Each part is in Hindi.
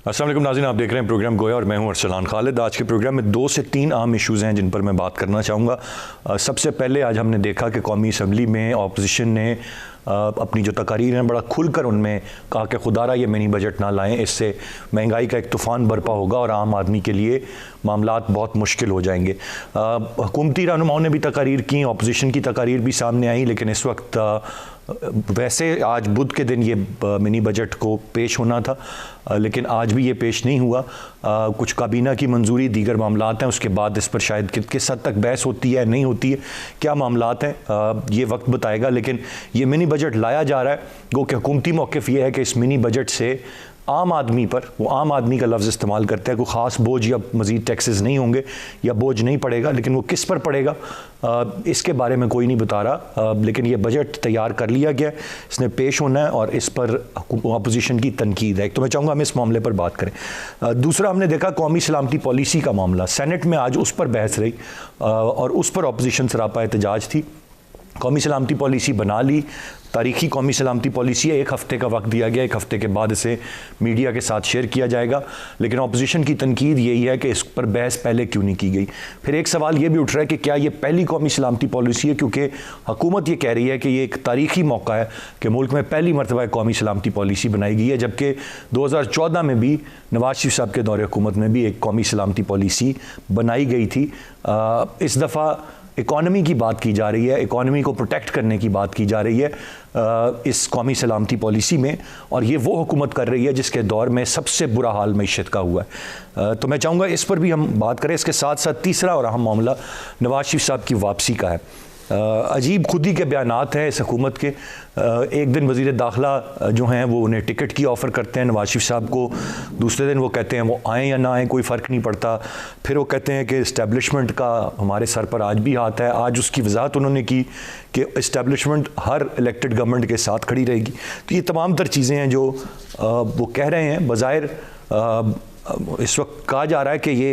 अस्सलाम वालेकुम नाज़रीन, आप देख रहे हैं प्रोग्राम गोया और मैं हूं अरसलान खालिद। आज के प्रोग्राम में 2 से 3 अहम इश्यूज़ हैं जिन पर मैं बात करना चाहूँगा। सबसे पहले आज हमने देखा कि कौमी असम्बली में अपोजिशन ने अपनी जो तकारीर हैं बड़ा खुलकर उनमें कहा कि खुदारा ये मिनी बजट ना लाएं, इससे महंगाई का एक तूफ़ान बरपा होगा और आम आदमी के लिए मामलात बहुत मुश्किल हो जाएंगे। हुकूमती रहनुमाओं ने भी तकारीर की, अपोजिशन की तकारीर भी सामने आई, लेकिन इस वक्त वैसे आज बुध के दिन ये मिनी बजट को पेश होना था, लेकिन आज भी ये पेश नहीं हुआ। कुछ काबीना की मंजूरी, दीगर मामलात हैं, उसके बाद इस पर शायद किस हद तक बहस होती है नहीं होती है, क्या मामलात हैं ये वक्त बताएगा। लेकिन ये मिनी बजट लाया जा रहा है, गो कि हुकूमती मौक़िफ़ ये है कि इस मिनी बजट से आम आदमी पर, वो आम आदमी का लफ्ज़ इस्तेमाल करते हैं, कोई ख़ास बोझ या मज़ीद टैक्सेस नहीं होंगे या बोझ नहीं पड़ेगा, लेकिन वो किस पर पड़ेगा इसके बारे में कोई नहीं बता रहा। लेकिन ये बजट तैयार कर लिया गया, इसने पेश होना है और इस पर अपोजिशन की तनकीद है। तो मैं चाहूँगा हम इस मामले पर बात करें। दूसरा, हमने देखा कौमी सलामती पॉलिसी का मामला, सेनेट में आज उस पर बहस रही और उस पर अपोजिशन सरापा एहतजाज थी। कौमी सलामती पॉलिसी बना ली, तारीखी कौमी सलामती पॉलिसी है, 1 हफ़्ते का वक्त दिया गया, 1 हफ़्ते के बाद इसे मीडिया के साथ शेयर किया जाएगा। लेकिन अपोजिशन की तनकीद यही है कि इस पर बहस पहले क्यों नहीं की गई। फिर एक सवाल ये भी उठ रहा है कि क्या ये पहली कौमी सलामती पॉलिसी है, क्योंकि हुकूमत ये कह रही है कि ये एक तारीखी मौका है कि मुल्क में पहली मरतबा कौमी सलामती पॉलिसी बनाई गई है, जबकि 2014 में भी नवाज शरीफ साहब के दौरे हुकूमत में भी एक कौमी सलामती पॉलिसी बनाई गई थी। इस दफ़ा इकॉनमी की बात की जा रही है, इकॉनमी को प्रोटेक्ट करने की बात की जा रही है इस कौमी सलामती पॉलिसी में, और ये वो हुकूमत कर रही है जिसके दौर में सबसे बुरा हाल मईशत का हुआ है। तो मैं चाहूँगा इस पर भी हम बात करें। इसके साथ साथ तीसरा और अहम मामला नवाज शरीफ साहब की वापसी का है। अजीब खुदी के बयानात हैं इस हुकूमत के। एक दिन वज़ीर दाखिला जो हैं वो उन्हें टिकट की ऑफ़र करते हैं नवाज शरीफ साहब को, दूसरे दिन वो कहते हैं वो आएँ या ना आएँ कोई फ़र्क नहीं पड़ता। फिर वो कहते हैं कि इस्टेब्लिशमेंट का हमारे सर पर आज भी हाथ है। आज उसकी वजाहत उन्होंने की कि इस्टेब्लिशमेंट हर इलेक्टेड गवर्नमेंट के साथ खड़ी रहेगी। तो ये तमाम तर चीज़ें हैं जो वो कह रहे हैं। बज़ाहिर इस वक्त कहा जा रहा है कि ये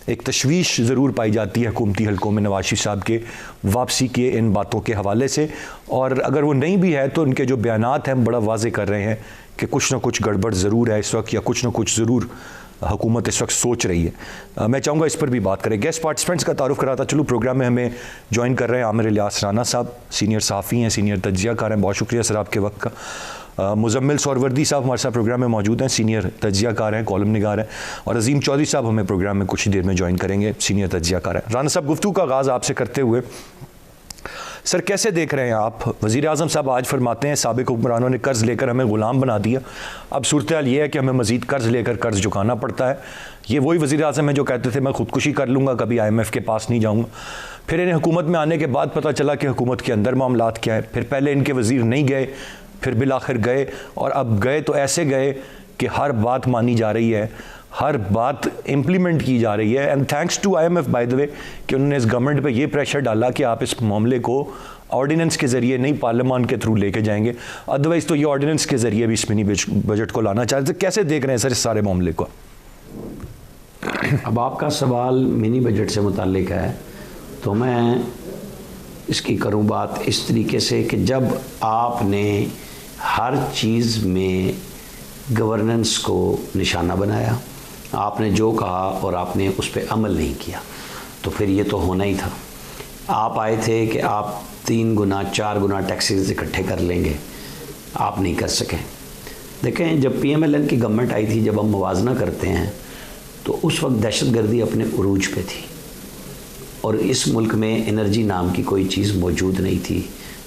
एक तशवीश ज़रूर पाई जाती है हुकूमती हलकों में नवाज शरीफ साहब के वापसी के इन बातों के हवाले से, और अगर वो नहीं भी है तो उनके जो बयानात हैं बड़ा वाज़े कर रहे हैं कि कुछ ना कुछ गड़बड़ ज़रूर है इस वक्त, या कुछ ना कुछ ज़रूर हुकूमत इस वक्त सोच रही है। मैं चाहूँगा इस पर भी बात करें। गेस्ट पार्टिसिपेंट्स का तारुफ कराता चलूँ। प्रोग्राम में हमें ज्वाइन कर रहे हैं आमिर इलियास राना साहब, सीनियर सहाफ़ी हैं, सीनियर तज्ज़ियाकार हैं। बहुत शुक्रिया सर आपके वक्त का। मुज़म्मिल सोहरवर्दी साहब हमारे साथ प्रोग्राम में मौजूद हैं, सीनियर तज्ज़ियाकार हैं, कॉलम निगार हैं, और अज़ीम चौधरी साहब हमें प्रोग्राम में कुछ ही देर में ज्वाइन करेंगे, सीनियर तज्ज़ियाकार हैं। राना साहब, गुफ्तगू का आगाज़ आपसे करते हुए सर कैसे देख रहे हैं आप? वज़ीर आज़म साहब आज फरमाते हैं साबिक़ हुक्मरानों ने कर्ज़ लेकर हमें ग़ुलाम बना दिया, अब सूरत हाल ये है कि हमें मज़ीद कर्ज़ लेकर कर्ज़ चुकाना पड़ता है। ये वही वज़ीर आज़म है जो कहते थे मैं ख़ुदकुशी कर लूँगा, कभी IMF के पास नहीं जाऊँगा। फिर इन्हें हुकूमत में आने के बाद पता चला कि हुकूमत के अंदर मामलात क्या है। फिर पहले इनके वज़ीर नहीं गए, फिर बिलाखिर गए, और अब गए तो ऐसे गए कि हर बात मानी जा रही है, हर बात इम्प्लीमेंट की जा रही है। And thanks to IMF by the way कि उन्होंने इस गवर्नमेंट पे ये प्रेशर डाला कि आप इस मामले को ऑर्डिनेंस के ज़रिए नहीं पार्लियामान के थ्रू लेके जाएंगे, अदरवाइज़ तो ये ऑर्डिनेंस के ज़रिए भी इस मिनी बजट को लाना चाहते। कैसे देख रहे हैं सर इस सारे मामले को? अब आपका सवाल मिनी बजट से मुताल्लिक है, तो मैं इसकी करूं बात इस तरीके से कि जब आपने हर चीज़ में गवर्नेंस को निशाना बनाया, आपने जो कहा और आपने उस पर अमल नहीं किया, तो फिर ये तो होना ही था। आप आए थे कि आप 3 गुना 4 गुना टैक्सेस इकट्ठे कर लेंगे, आप नहीं कर सके। देखें, जब PMLN की गवर्नमेंट आई थी, जब हम मुवाजना करते हैं तो उस वक्त दहशतगर्दी अपने उरूज पे थी और इस मुल्क में एनर्जी नाम की कोई चीज़ मौजूद नहीं थी।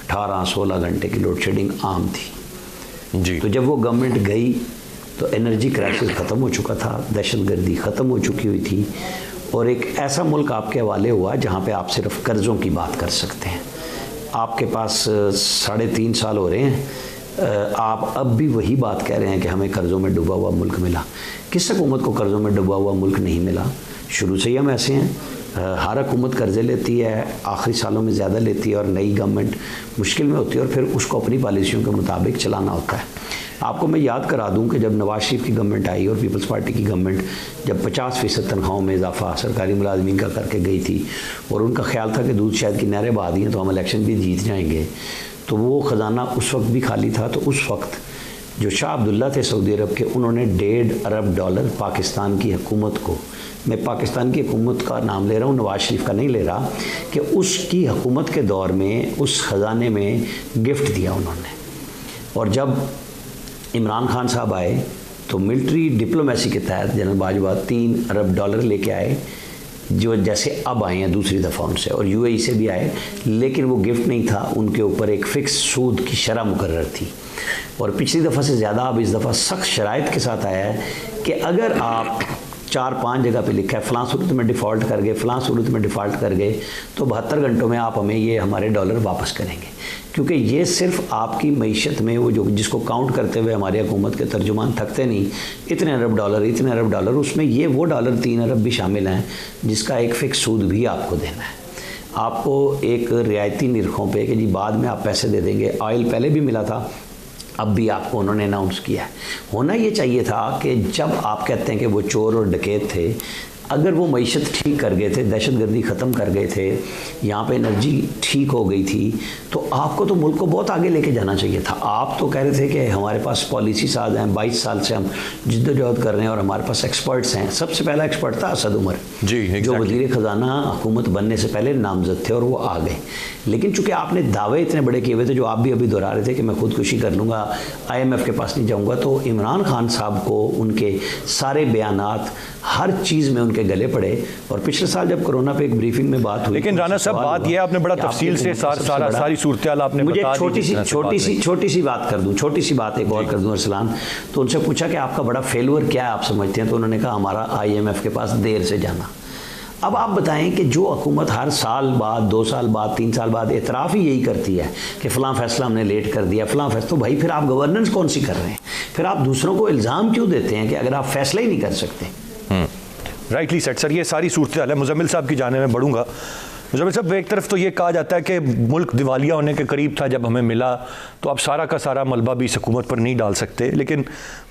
18-16 घंटे की लोड शेडिंग आम थी जी। तो जब वो गवर्नमेंट गई तो एनर्जी क्राइसिस ख़त्म हो चुका था, दहशतगर्दी ख़त्म हो चुकी हुई थी, और एक ऐसा मुल्क आपके हवाले हुआ जहाँ पे आप सिर्फ कर्ज़ों की बात कर सकते हैं। आपके पास 3.5 साल हो रहे हैं, आप अब भी वही बात कह रहे हैं कि हमें कर्ज़ों में डूबा हुआ मुल्क मिला। किस हुकूमत को कर्ज़ों में डूबा हुआ मुल्क नहीं मिला? शुरू से ही हम ऐसे हैं, हर हुकूमत कर्ज़े लेती है, आखिरी सालों में ज़्यादा लेती है और नई गवर्नमेंट मुश्किल में होती है और फिर उसको अपनी पॉलिसियों के मुताबिक चलाना होता है। आपको मैं याद करा दूं कि जब नवाज शरीफ की गवर्नमेंट आई और पीपल्स पार्टी की गवर्नमेंट जब 50% तनख्वाहों में इजाफा सरकारी मुलाजमीन का करके गई थी और उनका ख्याल था कि दूध शहद की नहरें बहा दी हैं तो हम इलेक्शन भी जीत जाएंगे, तो वो ख़जाना उस वक्त भी खाली था। तो उस वक्त जो शाह अब्दुल्ला थे सऊदी अरब के, उन्होंने $1.5 अरब पाकिस्तान की हुकूमत को, मैं पाकिस्तान की हुकूमत का नाम ले रहा हूँ, नवाज शरीफ का नहीं ले रहा, कि उसकी हुकूमत के दौर में उस ख़जाने में गिफ्ट दिया उन्होंने। और जब इमरान खान साहब आए तो मिलिट्री डिप्लोमेसी के तहत जनरल बाजवा $3 अरब लेके आए, जो जैसे अब आए हैं दूसरी दफ़ा उनसे, और यूएई से भी आए, लेकिन वो गिफ्ट नहीं था, उनके ऊपर एक फ़िक्स सूद की शरह मुकर्रर थी। और पिछली दफ़ा से ज़्यादा अब इस दफ़ा सख्त शराइत के साथ आया है कि अगर आप 4-5 जगह पे लिखा है फ़लाँ सूरत में डिफ़ॉल्ट कर गए, फ़लाँ सूरत में डिफ़ॉल्ट कर गए, तो 72 घंटों में आप हमें ये हमारे डॉलर वापस करेंगे। क्योंकि ये सिर्फ आपकी मईशत में वो जो जिसको काउंट करते हुए हमारी हुकूमत के तर्जुमान थकते नहीं, इतने अरब डॉलर, उसमें ये वो डॉलर 3 अरब भी शामिल हैं जिसका एक फ़िक्स सूद भी आपको देना है। आपको एक रियायती निरखों पे कि जी बाद में आप पैसे दे देंगे। ऑयल पहले भी मिला था, अब भी आपको उन्होंने अनाउंस किया है। होना ये चाहिए था कि जब आप कहते हैं कि वो चोर और डकैत थे, अगर वो मईशत ठीक कर गए थे, दहशतगर्दी ख़त्म कर गए थे, यहाँ पे एनर्जी ठीक हो गई थी, तो आपको तो मुल्क को बहुत आगे लेके जाना चाहिए था। आप तो कह रहे थे कि हमारे पास पॉलिसी साज हैं, 22 साल से हम जिद्दोजहद कर रहे हैं और हमारे पास एक्सपर्ट्स हैं। सबसे पहला एक्सपर्ट था असद उमर जी, जो वज़ीर ख़जाना हुकूमत बनने से पहले नामज़द थे, और वो आ गए। लेकिन चूँकि आपने दावे इतने बड़े किए हुए थे, जो आप भी अभी दोहरा रहे थे कि मैं खुदकुशी कर लूँगा, IMF के पास नहीं जाऊँगा, तो इमरान खान साहब को उनके सारे बयानात हर चीज़ में उनके गले पड़े। और पिछले साल जब कोरोना पे एक ब्रीफिंग में बात हुई, लेकिन राना साहब बात यह आपने बड़ा तफसील से सारी सूरत-ए-हाल आपने मुझे बता दी। छोटी सी बात कर दूं, छोटी सी बात एक और कर दूं अरसलान। तो उनसे पूछा कि आपका बड़ा फेलुअर क्या है आप समझते हैं, तो उन्होंने कहा हमारा IMF के पास देर से जाना। अब आप बताएं कि जो हुकूमत हर साल बाद, 2 साल बाद, 3 साल बाद एतराफ़ ही यही करती है कि फ़लाँ फ़ैसला हमने लेट कर दिया, फ़लाँ फैसला, तो भाई फिर आप गवर्नेंस कौन सी कर रहे हैं? फिर आप दूसरों को इल्ज़ाम क्यों देते हैं कि अगर आप फैसला ही नहीं कर सकते? राइटली सेट सर, ये सारी सूरत हाल है। मुजम्मिल साहब की जाने में बढ़ूंगा। मुजम्मिल साहब, एक तरफ तो ये कहा जाता है कि मुल्क दिवालिया होने के करीब था जब हमें मिला, तो आप सारा का सारा मलबा भी इस हुकूमत पर नहीं डाल सकते, लेकिन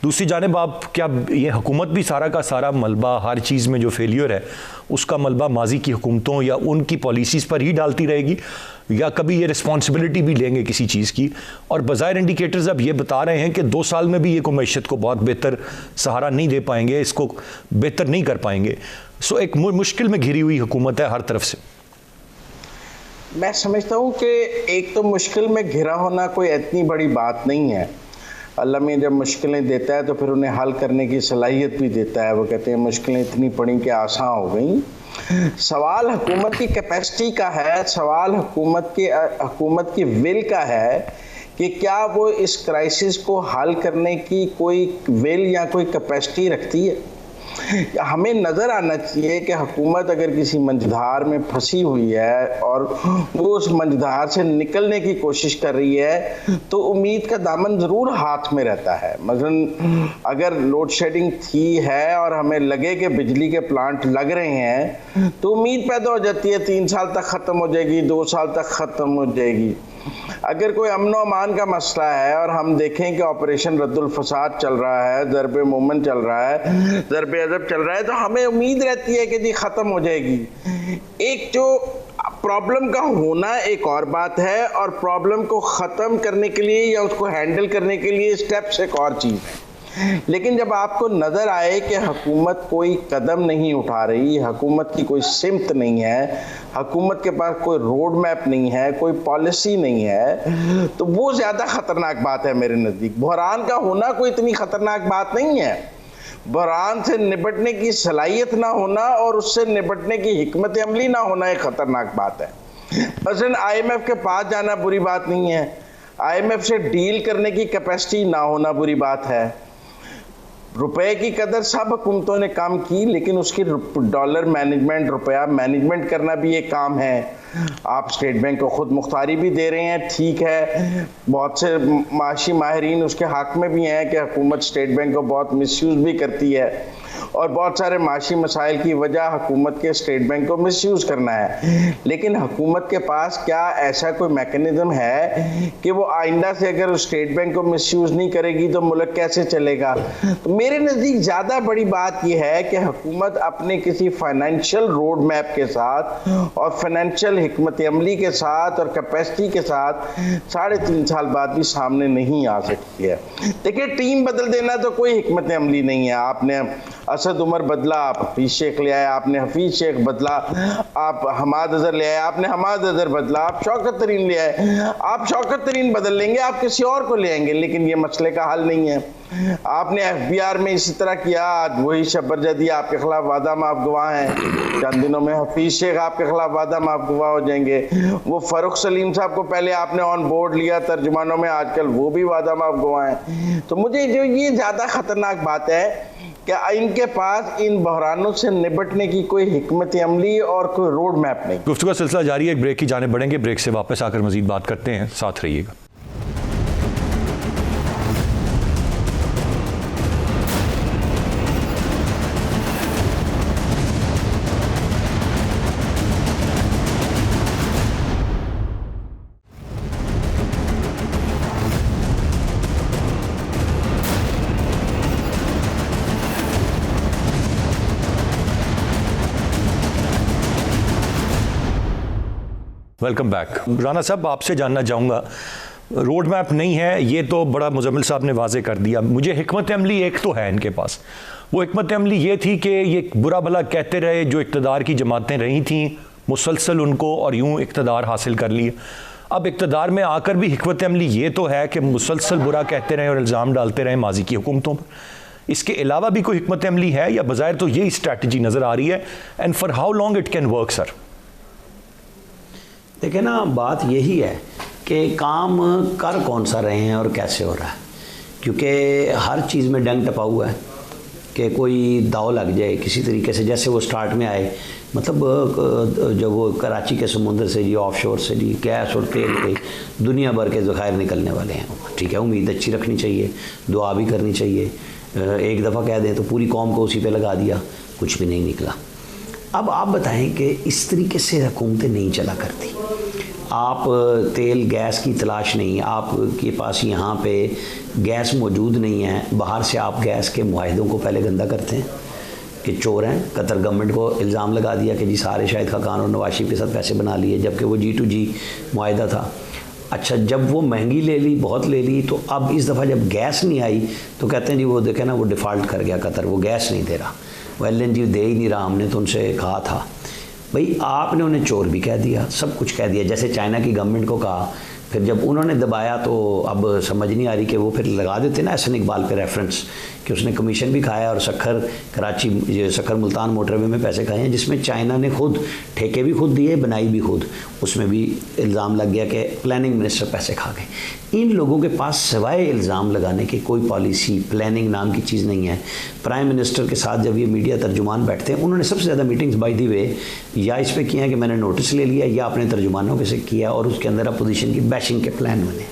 दूसरी जानिब आप क्या ये हुकूमत भी सारा का सारा मलबा, हर चीज़ में जो फेलियर है उसका मलबा माजी की हुकूमतों या उनकी पॉलिसीज़ पर ही डालती रहेगी, या कभी ये रिस्पॉन्सिबिलिटी भी लेंगे किसी चीज़ की? और बज़ाहिर इंडिकेटर्स अब ये बता रहे हैं कि 2 साल में भी ये को मईशत को बहुत बेहतर सहारा नहीं दे पाएंगे, इसको बेहतर नहीं कर पाएंगे। सो एक मुश्किल में घिरी हुई हुकूमत है हर तरफ से। मैं समझता हूँ कि एक तो मुश्किल में घिरा होना कोई इतनी बड़ी बात नहीं है। अल्लाह में जब मुश्किलें देता है तो फिर उन्हें हल करने की सलाहियत भी देता है। वो कहते हैं मुश्किलें इतनी पड़ी कि आसान हो गई। सवाल हुकूमत की कैपेसिटी का है, सवाल हुकूमत की विल का है कि क्या वो इस क्राइसिस को हल करने की कोई विल या कोई कैपेसिटी रखती है। हमें नज़र आना चाहिए कि हुकूमत अगर किसी मंझधार में फंसी हुई है और वो उस मंझधार से निकलने की कोशिश कर रही है तो उम्मीद का दामन ज़रूर हाथ में रहता है। मसलन अगर लोड शेडिंग थी है और हमें लगे कि बिजली के प्लांट लग रहे हैं तो उम्मीद पैदा हो जाती है 3 साल तक ख़त्म हो जाएगी, 2 साल तक ख़त्म हो जाएगी। अगर कोई अमन अमान का मसला है और हम देखें कि ऑपरेशन रद्दुल फसाद चल रहा है, ज़रब मोमन चल रहा है, ज़रब अदब चल रहा है, तो हमें उम्मीद रहती है कि जी ख़त्म हो जाएगी। एक जो प्रॉब्लम का होना एक और बात है और प्रॉब्लम को ख़त्म करने के लिए या उसको हैंडल करने के लिए स्टेप्स एक और चीज़ है। लेकिन जब आपको नज़र आए कि हुकूमत कोई कदम नहीं उठा रही, हुकूमत की कोई सिमत नहीं है, हुकूमत के पास कोई रोड मैप नहीं है, कोई पॉलिसी नहीं है, तो वो ज़्यादा ख़तरनाक बात है मेरे नज़दीक। बहरान का होना कोई इतनी ख़तरनाक बात नहीं है। बहरान से निपटने की सलाहियत ना होना और उससे निपटने की हिकमत अमली ना होना एक ख़तरनाक बात है। मसलन IMF के पास जाना बुरी बात नहीं है, IMF से डील करने की कैपेसिटी ना होना बुरी बात है। रुपए की कदर सब हुकूमतों ने काम की, लेकिन उसकी डॉलर मैनेजमेंट, रुपया मैनेजमेंट करना भी एक काम है। आप स्टेट बैंक को खुद मुख्तारी भी दे रहे हैं, ठीक है, बहुत से माशी माहिरीन उसके हक में भी हैं कि हुकूमत स्टेट बैंक को बहुत मिसयूज़ भी करती है और बहुत सारे माशी मसाइल की वजह हुकूमत के स्टेट बैंक को मिसयूज़ करना है। लेकिन हुकूमत के पास क्या ऐसा कोई मैकेनिज़्म है कि वो आइंदा से अगर स्टेट बैंक को मिसयूज़ नहीं करेगी तो मुल्क कैसे चलेगा? तो मेरे नज़दीक ज़्यादा बड़ी बात यह है कि हुकूमत अपने किसी फाइनेंशियल रोड मैप के साथ और फाइनेंशियल हिकमत हिकमत अमली के साथ और कैपेसिटी के साथ 3.5 साल बाद भी सामने नहीं आ सकती है। देखिए, टीम बदल देना तो कोई हिकमत अमली नहीं है। आपने असद उमर बदला, आप हफीज शेख ले आए, आपने हफीज शेख बदला, आप हमाद अजहर ले आए, आपने हमाद अजहर बदला, आप शौकत तरीन ले आए, आप शौकत तरीन बदल लेंगे, आप किसी और को ले आएंगे, लेकिन ये मसले का हल नहीं है। आपने FBR में इसी तरह किया, आज वही शब्बर जदी आपके खिलाफ वादा माफ गवाह हैं, चंद दिनों में हफीज शेख आपके खिलाफ वादा माफ गवाह हो जाएंगे। वो फरुख सलीम साहब को पहले आपने ऑन बोर्ड लिया तर्जुमानों में, आजकल वो भी वादा माफ गवाह हैं। तो मुझे जो ये ज़्यादा खतरनाक बात है कि इनके पास इन बहरानों से निपटने की कोई हिकमत अमली और कोई रोड मैप नहीं। गुफ्तगू का सिलसिला जारी है, एक ब्रेक की जाने बढ़ेंगे, ब्रेक से वापस आकर मजीद बात करते हैं, साथ रहिएगा। Welcome back. राना साहब, आपसे जानना चाहूँगा, रोड मैप नहीं है ये तो बड़ा मुजम्मिल साहब ने वाजे कर दिया। मुझे हिकमत अमली एक तो है इनके पास, वो हिकमत अमली ये थी कि ये बुरा भला कहते रहे, जो इक़्तिदार की जमातें रही थीं मुसलसल उनको और यूँ इक़्तिदार हासिल कर लिए। अब इक़्तिदार में आकर भी हिकमत अमली ये तो है कि मुसलसल बुरा कहते रहें और इल्ज़ाम डालते रहें माजी की हुकूमतों पर। इसके अलावा भी कोई हिकमत अमली है या बज़ाहिर तो यही स्ट्रैटेजी नज़र आ रही है? And for how long it can work sir? देखिए ना, बात यही है कि काम कर कौन सा रहे हैं और कैसे हो रहा है, क्योंकि हर चीज़ में डंग टपा हुआ है कि कोई दाव लग जाए किसी तरीके से। जैसे वो स्टार्ट में आए, मतलब जब वो कराची के समुंदर से जी, ऑफशोर से जी, गैस और तेल के दुनिया भर के ज़खायर निकलने वाले हैं। ठीक है, उम्मीद अच्छी रखनी चाहिए, दुआ भी करनी चाहिए। एक दफ़ा कह दें तो पूरी कौम को उसी पे लगा दिया, कुछ भी नहीं निकला। अब आप बताएं कि इस तरीके से हुकूमतें नहीं चला करती। आप तेल गैस की तलाश नहीं, आपके पास यहाँ पे गैस मौजूद नहीं है, बाहर से आप गैस के मुआहिदों को पहले गंदा करते हैं कि चोर हैं। कतर गवर्नमेंट को इल्ज़ाम लगा दिया कि जी सारे शाहिद खाकान और नवाज शरीफ के साथ पैसे बना लिए, जबकि वो G2G मुआहिदा था। अच्छा, जब वो महंगी ले ली, बहुत ले ली, तो अब इस दफ़ा जब गैस नहीं आई तो कहते हैं जी वो देखे ना, वो डिफ़ॉल्ट कर गया कतर, वो गैस नहीं दे रहा, वो LNG दे ही नहीं रहा, हमने तो उनसे कहा था। भाई आपने उन्हें चोर भी कह दिया, सब कुछ कह दिया, जैसे चाइना की गवर्नमेंट को कहा। फिर जब उन्होंने दबाया तो अब समझ नहीं आ रही कि वो फिर लगा देते ना एहसन इकबाल पे रेफरेंस कि उसने कमीशन भी खाया और सखर कराची, सखर मुल्तान मोटरवे में पैसे खाए हैं, जिसमें चाइना ने खुद ठेके भी खुद दिए, बनाई भी खुद। उसमें भी इल्ज़ाम लग गया कि प्लानिंग मिनिस्टर पैसे खा गए। इन लोगों के पास सिवाय इल्ज़ाम लगाने की कोई पॉलिसी, प्लानिंग नाम की चीज़ नहीं है। प्राइम मिनिस्टर के साथ जब ये मीडिया तर्जुमान बैठते हैं, उन्होंने सबसे ज़्यादा मीटिंग्स बाय द वे या इस पर किया कि मैंने नोटिस ले लिया, या अपने तर्जुमानों के से किया, और उसके अंदर अपोजिशन की बैशिंग के प्लान बने।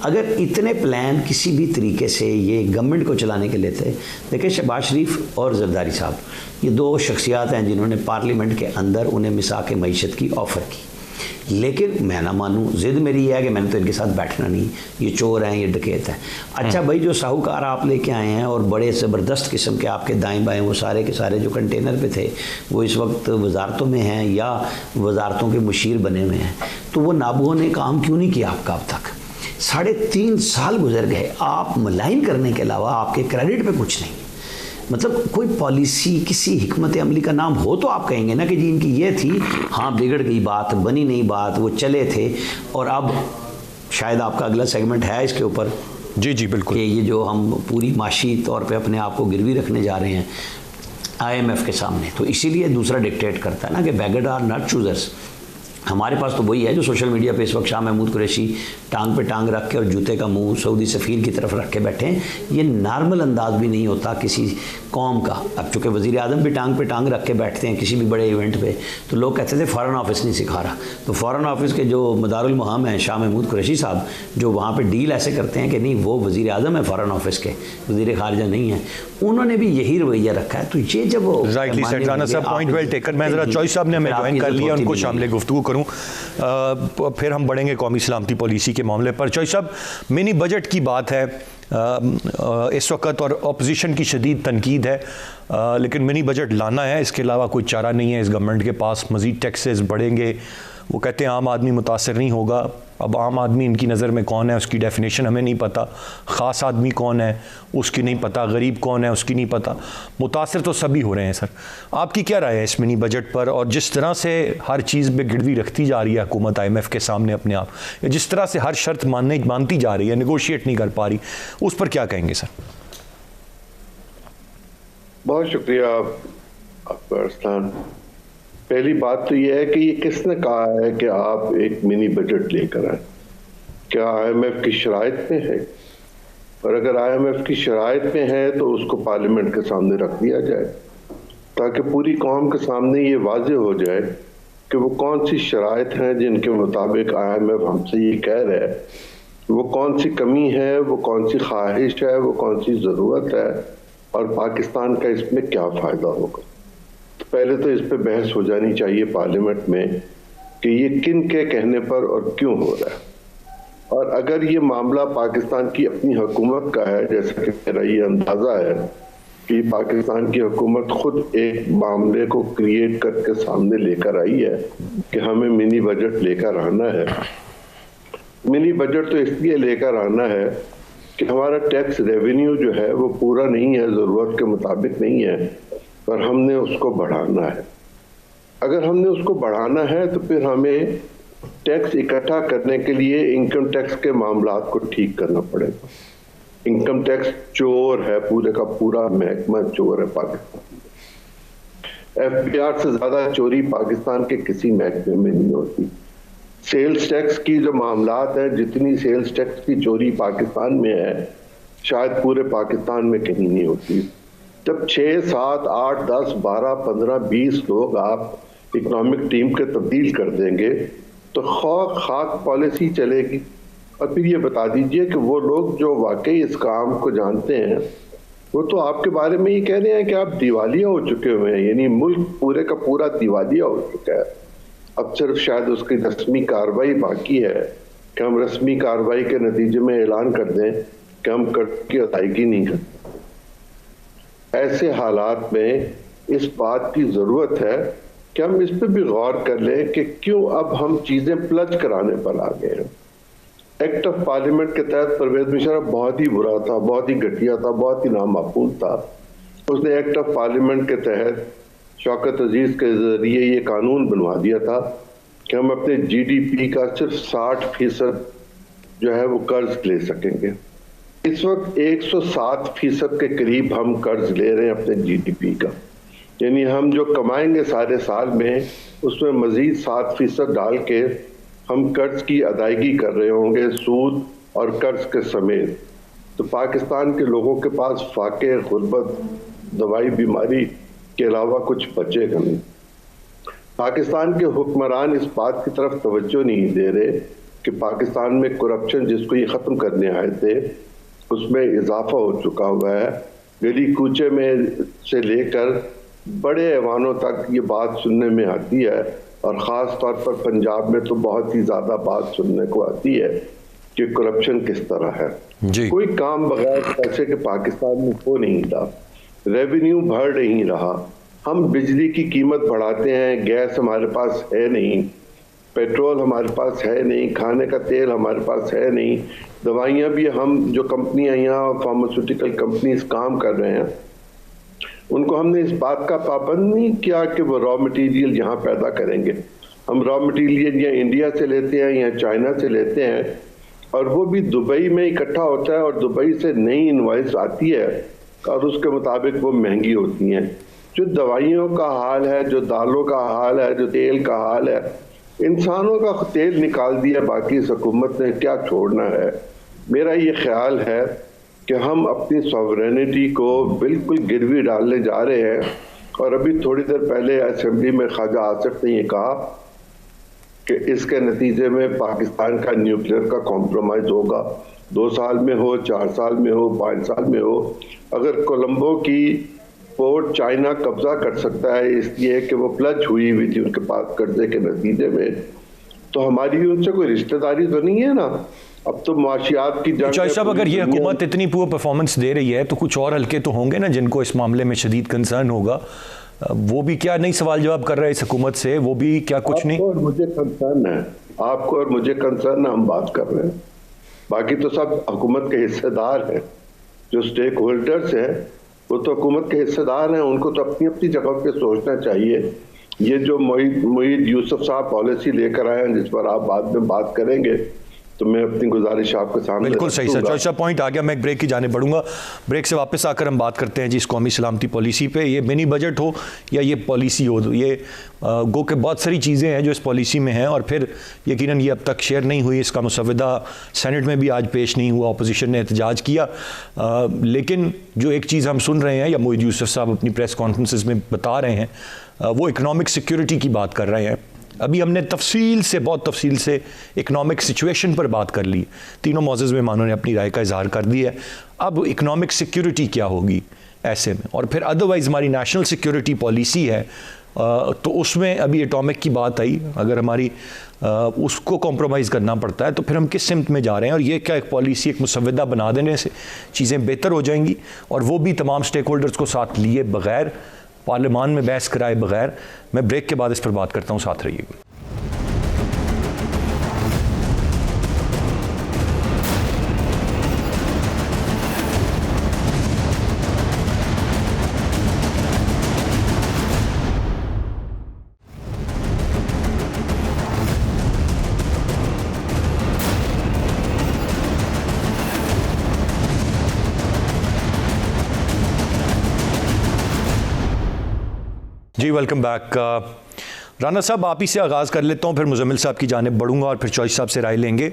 अगर इतने प्लान किसी भी तरीके से ये गवर्नमेंट को चलाने के लिए थे, देखिए शहबाज शरीफ और जरदारी साहब, ये दो शख्सियात हैं जिन्होंने पार्लियामेंट के अंदर उन्हें मिसाक मईशत की ऑफ़र की। लेकिन मैं ना मानूँ, ज़िद मेरी है कि मैंने तो इनके साथ बैठना नहीं, ये चोर हैं, ये डकैत हैं। अच्छा भाई, जो साहूकार आप लेके आए हैं और बड़े ज़बरदस्त किस्म के आपके दाएं बाएं वो सारे के सारे जो कंटेनर पे थे, वो इस वक्त वजारतों में हैं या वजारतों के मुशीर बने हुए हैं, तो वो नाबुओं ने काम क्यों नहीं किया आपका अब तक? 3.5 साल गुजर गए, आप मलाइन करने के अलावा आपके क्रेडिट पे कुछ नहीं। मतलब कोई पॉलिसी, किसी हिकमत अमली का नाम हो तो आप कहेंगे ना कि जी इनकी ये थी, हाँ बिगड़ गई बात, बनी नहीं बात, वो चले थे। और अब शायद आपका अगला सेगमेंट है इसके ऊपर। जी जी बिल्कुल, कि ये जो हम पूरी माशी तौर पे अपने आप को गिरवी रखने जा रहे हैं IMF के सामने, तो इसीलिए दूसरा डिक्टेट करता है ना कि बेगर्स आर नॉट चूजर्स। हमारे पास तो वही है जो सोशल मीडिया पे इस वक्त शाह महमूद कुरैशी टांग पे टांग रख के और जूते का मुंह सऊदी सफ़ीर की तरफ रख के बैठे हैं। ये नॉर्मल अंदाज भी नहीं होता किसी कौम का। अब चूँकि वज़ीर आज़म भी टांग पे टांग रख के बैठते हैं किसी भी बड़े इवेंट पे, तो लोग कहते थे फ़ॉरेन ऑफिस नहीं सिखा रहा। तो फ़ॉरेन ऑफिस के जो मदारुल मुहाम हैं शाह महमूद कुरैशी साहब, जो वहाँ पर डील ऐसे करते हैं कि नहीं वो वज़ीर आज़म है फ़ॉरेन ऑफिस के, वज़ीर ख़ारजा नहीं है, उन्होंने भी यही रवैया रखा है। तो ये जब राइटली सेड राना साहब, पॉइंट वेल टेकन। मैं ज़रा चॉइस साहब ने हमें ज्वाइन कर लिया, उनको शामिल गुफ्तगू करूँ, फिर हम बढ़ेंगे कौमी सलामती पॉलिसी के मामले पर। चॉइस साहब, मिनी बजट की बात है इस वक्त और अपोजिशन की शदीद तनकीद है, लेकिन मिनी बजट लाना है, इसके अलावा कोई चारा नहीं है इस गवर्नमेंट के पास। मज़ीद टैक्सेस बढ़ेंगे, वो कहते हैं आम आदमी मुतासर नहीं होगा। अब आम आदमी इनकी नज़र में कौन है उसकी डेफिनेशन हमें नहीं पता, ख़ास आदमी कौन है उसकी नहीं पता, गरीब कौन है उसकी नहीं पता, मुतासर तो सभी हो रहे हैं। सर आपकी क्या राय है इस मिनी बजट पर, और जिस तरह से हर चीज़ में गिरवी रखती जा रही है हुकूमत IMF के सामने अपने आप, या जिस तरह से हर शर्त मानती जा रही है, नेगोशिएट नहीं कर पा रही, उस पर क्या कहेंगे सर? बहुत शुक्रिया आपका अरसलान। पहली बात तो यह है कि ये किसने कहा है कि आप एक मिनी बजट लेकर आए? क्या IMF की शराइत में है? और अगर IMF की शराइत में है तो उसको पार्लियामेंट के सामने रख दिया जाए, ताकि पूरी कौम के सामने ये वाज़ेह हो जाए कि वो कौन सी शराइत हैं जिनके मुताबिक IMF हमसे ये कह रहा है, वो कौन सी कमी है, वो कौन सी ख्वाहिश है, वो कौन सी ज़रूरत है, और पाकिस्तान का इसमें क्या फ़ायदा होगा। तो पहले तो इस पे बहस हो जानी चाहिए पार्लियामेंट में कि ये किन के कहने पर और क्यों हो रहा है। और अगर ये मामला पाकिस्तान की अपनी हुकूमत का है, जैसा कि मेरा ये अंदाज़ा है कि पाकिस्तान की हुकूमत खुद एक मामले को क्रिएट करके सामने लेकर आई है कि हमें मिनी बजट लेकर आना है। मिनी बजट तो इसलिए लेकर आना है कि हमारा टैक्स रेवेन्यू जो है वो पूरा नहीं है, ज़रूरत के मुताबिक नहीं है, पर हमने उसको बढ़ाना है। अगर हमने उसको बढ़ाना है तो फिर हमें टैक्स इकट्ठा करने के लिए इनकम टैक्स के मामलात को ठीक करना पड़ेगा। इनकम टैक्स चोर है, पूरे का पूरा महकमा चोर है पाकिस्तान में। FBR से ज़्यादा चोरी पाकिस्तान के किसी महकमे में नहीं होती। सेल्स टैक्स की जो मामलात है, जितनी सेल्स टैक्स की चोरी पाकिस्तान में है, शायद पूरे पाकिस्तान में कहीं नहीं होती। जब 6, 7, 8, 10, 12, 15, 20 लोग आप इकोनॉमिक टीम के तब्दील कर देंगे तो खाक पॉलिसी चलेगी। और फिर ये बता दीजिए कि वो लोग जो वाकई इस काम को जानते हैं वो तो आपके बारे में ही कह रहे हैं कि आप दिवालिया हो चुके हुए हैं, यानी मुल्क पूरे का पूरा दिवालिया हो चुका है। अब सिर्फ शायद उसकी रस्मी कार्रवाई बाकी है कि हम रस्मी कार्रवाई के नतीजे में ऐलान कर दें कि हम कर्ज की अदायगी नहीं करते। ऐसे हालात में इस बात की ज़रूरत है कि हम इस पर भी गौर कर लें कि क्यों अब हम चीज़ें प्लज कराने पर आ गए हैं। एक्ट ऑफ पार्लियामेंट के तहत परवेज मुशर्रफ बहुत ही बुरा था, बहुत ही घटिया था, बहुत ही नामाकूल था। उसने एक्ट ऑफ पार्लियामेंट के तहत शौकत अजीज के जरिए ये कानून बनवा दिया था कि हम अपने GDP का सिर्फ 60% जो है वो कर्ज ले सकेंगे। इस वक्त 107% के करीब हम कर्ज ले रहे हैं अपने GDP का, यानी हम जो कमाएंगे सारे साल में उसमें मजीद 7% डाल के हम कर्ज की अदायगी कर रहे होंगे, सूद और कर्ज के समेत। तो पाकिस्तान के लोगों के पास फाके, गुर्बत, दवाई, बीमारी के अलावा कुछ बचेगा नहीं। पाकिस्तान के हुक्मरान इस बात की तरफ तवज्जो नहीं दे रहे कि पाकिस्तान में करप्शन जिसको ये ख़त्म करने आए थे उसमें इजाफा हो चुका हुआ है। गली कूचे में से लेकर बड़े ऐवानों तक ये बात सुनने में आती है, और ख़ास तौर पर पंजाब में तो बहुत ही ज़्यादा बात सुनने को आती है कि करप्शन किस तरह है। कोई काम बगैर पैसे के पाकिस्तान में हो नहीं रहा, रेवेन्यू बढ़ नहीं रहा। हम बिजली की कीमत बढ़ाते हैं, गैस हमारे पास है नहीं, पेट्रोल हमारे पास है नहीं, खाने का तेल हमारे पास है नहीं, दवाइयाँ भी हम जो कंपनियाँ यहाँ फार्मास्यूटिकल कंपनीज काम कर रहे हैं उनको हमने इस बात का पाबंद नहीं किया कि वो रॉ मटेरियल यहाँ पैदा करेंगे। हम रॉ मटेरियल या इंडिया से लेते हैं या चाइना से लेते हैं, और वो भी दुबई में इकट्ठा होता है और दुबई से नई इनवॉइस आती है और उसके मुताबिक वो महंगी होती हैं। जो दवाइयों का हाल है, जो दालों का हाल है, जो तेल का हाल है, इंसानों का तेल निकाल दिया, बाकी इस हुकूमत ने क्या छोड़ना है। मेरा ये ख्याल है कि हम अपनी सॉवरेनिटी को बिल्कुल गिरवी डालने जा रहे हैं। और अभी थोड़ी देर पहले असेंबली में ख्वाजा आसिफ ने ये कहा कि इसके नतीजे में पाकिस्तान का न्यूक्लियर का कॉम्प्रोमाइज़ होगा, 2 साल में हो, 4 साल में हो, 5 साल में हो। अगर कोलंबो की पोर्ट चाइना कब्जा कर सकता है इसलिए कि वो प्लज हुई हुई थी उनके पास कर्जे के नतीजे में, तो हमारी उनसे कोई रिश्तेदारी तो नहीं है ना। अब तो मुआशियात की जंग। साहब, अगर ये हुकूमत इतनी पुअर परफॉर्मेंस दे रही है तो कुछ और हल्के तो होंगे ना जिनको इस मामले में शदीद कंसर्न होगा। वो भी क्या नहीं सवाल जवाब कर रहे हैं इस हुकूमत से, वो भी क्या कुछ नहीं? आपको और मुझे कंसर्न है, आपको और मुझे कंसर्न है, हम बात कर रहे हैं, बाकी तो सब हुकूमत के हिस्सेदार हैं। जो स्टेक होल्डर्स हैं वो तो हुकूमत के हिस्सेदार हैं, उनको तो अपनी अपनी जगह पे सोचना चाहिए। ये जो मोईद यूसुफ साहब पॉलिसी लेकर आए हैं जिस पर आप बाद में बात करेंगे, तो मैं अपनी गुजारिश आपके सामने बिल्कुल सही सर, चौथा पॉइंट आ गया। मैं एक ब्रेक की जाने बढ़ूंगा, ब्रेक से वापस आकर हम बात करते हैं जी इस कौमी सलामती पॉलिसी पे। ये मिनी बजट हो या ये पॉलिसी हो, ये गो के बहुत सारी चीज़ें हैं जो इस पॉलिसी में हैं, और फिर यकीनन ये अब तक शेयर नहीं हुई। इसका मुसवदा सेनेट में भी आज पेश नहीं हुआ, अपोजिशन ने एहतजाज किया। लेकिन जो एक चीज़ हम सुन रहे हैं या मोईद यूसुफ साहब अपनी प्रेस कॉन्फ्रेंसेस में बता रहे हैं, वो इकनॉमिक सिक्योरिटी की बात कर रहे हैं। अभी हमने बहुत तफसील से इकनॉमिक सिचुएशन पर बात कर ली, तीनों मौज़ूज़ मेहमानों ने अपनी राय का इजहार कर दिया है। अब इकनॉमिक सिक्योरिटी क्या होगी ऐसे में, और फिर अदरवाइज़ हमारी नेशनल सिक्योरिटी पॉलिसी है, तो उसमें अभी एटॉमिक की बात आई, अगर हमारी उसको कॉम्प्रोमाइज़ करना पड़ता है तो फिर हम किस सिमत में जा रहे हैं। और ये क्या एक पॉलिसी, एक मुसवदा बना देने से चीज़ें बेहतर हो जाएंगी, और वो भी तमाम स्टेक होल्डर्स को साथ लिए बगैर, पार्लियामान में बहस कराए बगैर। मैं ब्रेक के बाद इस पर बात करता हूँ, साथ रहिएगा। जी वेलकम बैक। राना साहब, आप ही से आगाज़ कर लेता हूँ, फिर मुजम्मिल साहब की जानिब बढ़ूँगा और फिर चॉइस साहब से राय लेंगे।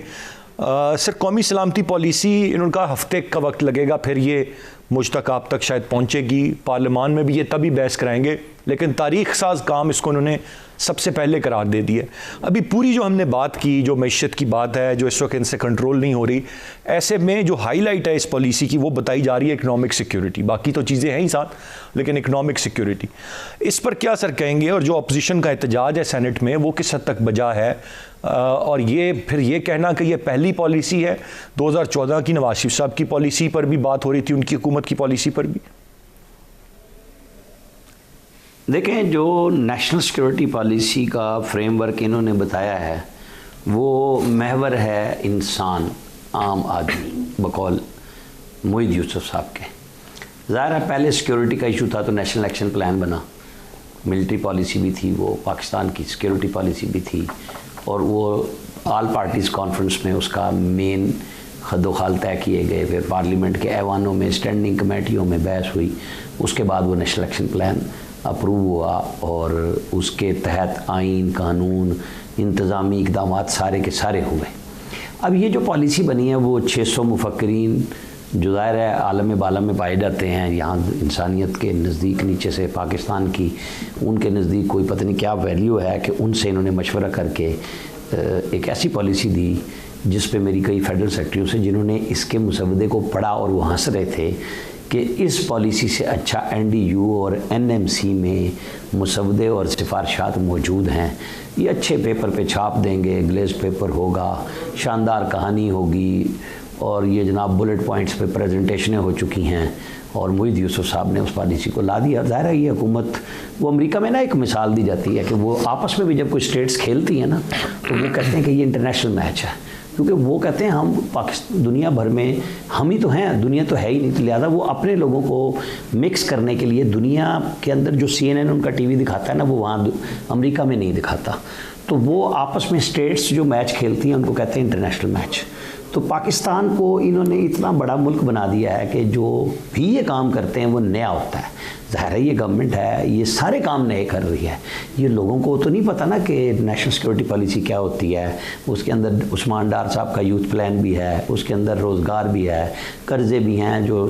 सर, कौमी सलामती पॉलिसी, इनका हफ्ते का वक्त लगेगा, फिर ये मुझ तक आप तक शायद पहुँचेगी, पार्लियामान में भी ये तभी बहस कराएंगे, लेकिन तारीख साज काम इसको उन्होंने सबसे पहले करार दे दी है। अभी पूरी जो हमने बात की, जो मैशत की बात है, जो इस वक्त इनसे कंट्रोल नहीं हो रही, ऐसे में जो हाईलाइट है इस पॉलिसी की वो बताई जा रही है इकनॉमिक सिक्योरिटी। बाकी तो चीज़ें हैं ही साथ, लेकिन इकनॉमिक सिक्योरिटी, इस पर क्या सर कहेंगे? और जो अपोजिशन का एहतजाज है सेनेट में, वो किस हद तक बजा है? और ये फिर ये कहना कि ये पहली पॉलिसी है, 2014 की नवाज शरीफ साहब की पॉलिसी पर भी बात हो रही थी, उनकी हुकूमत की पॉलिसी पर भी। देखें, जो नेशनल सिक्योरिटी पॉलिसी का फ्रेमवर्क इन्होंने बताया है वो महवर है इंसान, आम आदमी, बकौल मोईद यूसुफ साहब के। ज़ाहिर है पहले सिक्योरिटी का इशू था तो नेशनल एक्शन प्लान बना, मिलिट्री पॉलिसी भी थी, वो पाकिस्तान की सिक्योरिटी पॉलिसी भी थी, और वो ऑल पार्टीज़ कॉन्फ्रेंस में उसका मेन खदोखाल तय किए गए, फिर पार्लियामेंट के ऐवानों में, स्टैंडिंग कमेटियों में बहस हुई, उसके बाद वो नेशनल एक्शन प्लान अप्रूव हुआ, और उसके तहत आइन, कानून, इंतज़ामी इक़दाम सारे के सारे हुए। अब ये जो पॉलिसी बनी है वो 600 मुफक्किरीन जो ज़ाहिर है आलम बाला में पाए जाते हैं, यहाँ इंसानियत के नज़दीक नीचे से पाकिस्तान की, उनके नज़दीक कोई पता नहीं क्या वैल्यू है, कि उनसे इन्होंने मशवरा करके एक ऐसी पॉलिसी दी जिस पे मेरी कई फेडरल सेक्रेटरियों से, जिन्होंने इसके मुसवदे को पढ़ा और वो हंस रहे थे कि इस पॉलिसी से अच्छा NDU और NMC में मुसवदे और सिफारशात मौजूद हैं, ये अच्छे पेपर पे छाप देंगे, ग्लेज पेपर होगा, शानदार कहानी होगी, और ये जनाब बुलेट पॉइंट्स पे प्रेजेंटेशनें हो चुकी हैं, और मोईद यूसुफ साहब ने उस पॉलिसी को ला दिया। ज़ाहिर है ये हुकूमत, वो अमेरिका में ना एक मिसाल दी जाती है कि वो आपस में भी जब कोई स्टेट्स खेलती हैं ना तो वो कहते हैं कि ये इंटरनेशनल मैच है, क्योंकि वो कहते हैं हम पाकिस्तान, दुनिया भर में हम ही तो हैं, दुनिया तो है ही नहीं, तो लिहाजा वो अपने लोगों को मिक्स करने के लिए दुनिया के अंदर जो CNN उनका TV दिखाता है ना, वो वहाँ अमेरिका में नहीं दिखाता, तो वो आपस में स्टेट्स जो मैच खेलती हैं उनको कहते हैं इंटरनेशनल मैच। तो पाकिस्तान को इन्होंने इतना बड़ा मुल्क बना दिया है कि जो भी ये काम करते हैं वो नया होता है। ज़ाहिर है ये गवर्नमेंट है, ये सारे काम नए कर रही है, ये लोगों को तो नहीं पता ना कि नेशनल सिक्योरिटी पॉलिसी क्या होती है। उसके अंदर उस्मान डार साहब का यूथ प्लान भी है, उसके अंदर रोज़गार भी है, कर्ज़े भी हैं, जो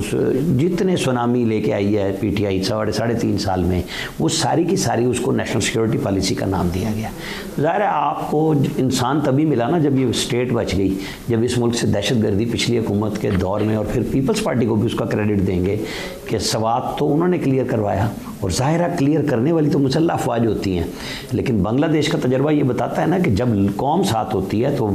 जितने सुनामी लेके आई है PTI 3.5 साल में, वो सारी की सारी उसको नेशनल सिक्योरिटी पॉलिसी का नाम दिया गया। ज़ाहिर है आपको इंसान तभी मिला ना जब ये स्टेट बच गई, जब इस मुल्क से दहशतगर्दी पिछली हुकूमत के दौर में, और फिर पीपल्स पार्टी को भी उसका क्रेडिट देंगे कि सवात तो उन्होंने क्लियर करवाया, और ज़ाहिर है क्लियर करने वाली तो मुसल्लह अफवाज होती हैं, लेकिन बांग्लादेश का तजर्बा ये बताता है ना कि जब कौम साथ होती है तो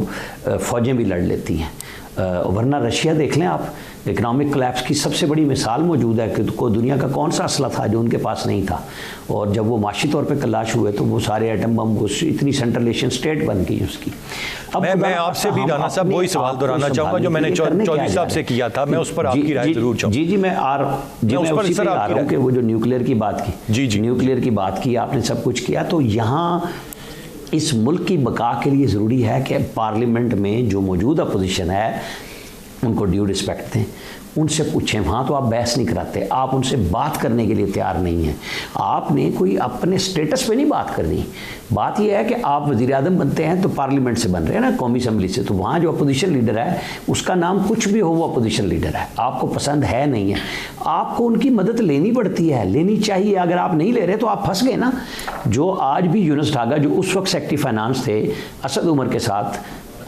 फ़ौजें भी लड़ लेती हैं। वरना रशिया देख लें आप, इकनॉमिक कोलैप्स की सबसे बड़ी मिसाल मौजूद है कि को दुनिया का कौन सा असला था जो उनके पास नहीं था, और जब वो माशी तौर पे कलाश हुए तो वो सारे एटम बम, वो इतनी सेंट्रल एशियन स्टेट बन गई उसकी। अब मैं आपसे भी राना साहब वही सवाल दोहराना चाहूँगा जो मैंने चौधरी साहब से किया था, मैं उस पर आपकी राय जरूर चाहूँगा। जी मैं आ रहा हूँ कि वो जो न्यूक्लियर की बात की, न्यूक्लियर की बात की आपने, सब कुछ किया, तो यहाँ इस मुल्क की बका के लिए ज़रूरी है कि पार्लियामेंट में जो मौजूदा अपोजिशन है उनको ड्यू रिस्पेक्ट दें, उनसे पूछें। वहाँ तो आप बहस नहीं कराते, आप उनसे बात करने के लिए तैयार नहीं हैं। आपने कोई अपने स्टेटस पे नहीं बात करनी। बात यह है कि आप वज़ीर-ए-आज़म बनते हैं तो पार्लियामेंट से बन रहे हैं ना, कौमी असम्बली से, तो वहाँ जो अपोजिशन लीडर है उसका नाम कुछ भी हो, वो अपोजिशन लीडर है, आपको पसंद है नहीं है, आपको उनकी मदद लेनी पड़ती है, लेनी चाहिए। अगर आप नहीं ले रहे तो आप फंस गए ना। जो आज भी यूनुस ढागा, जो उस वक्त सेक्रेटरी फाइनेंस थे असद उमर के साथ,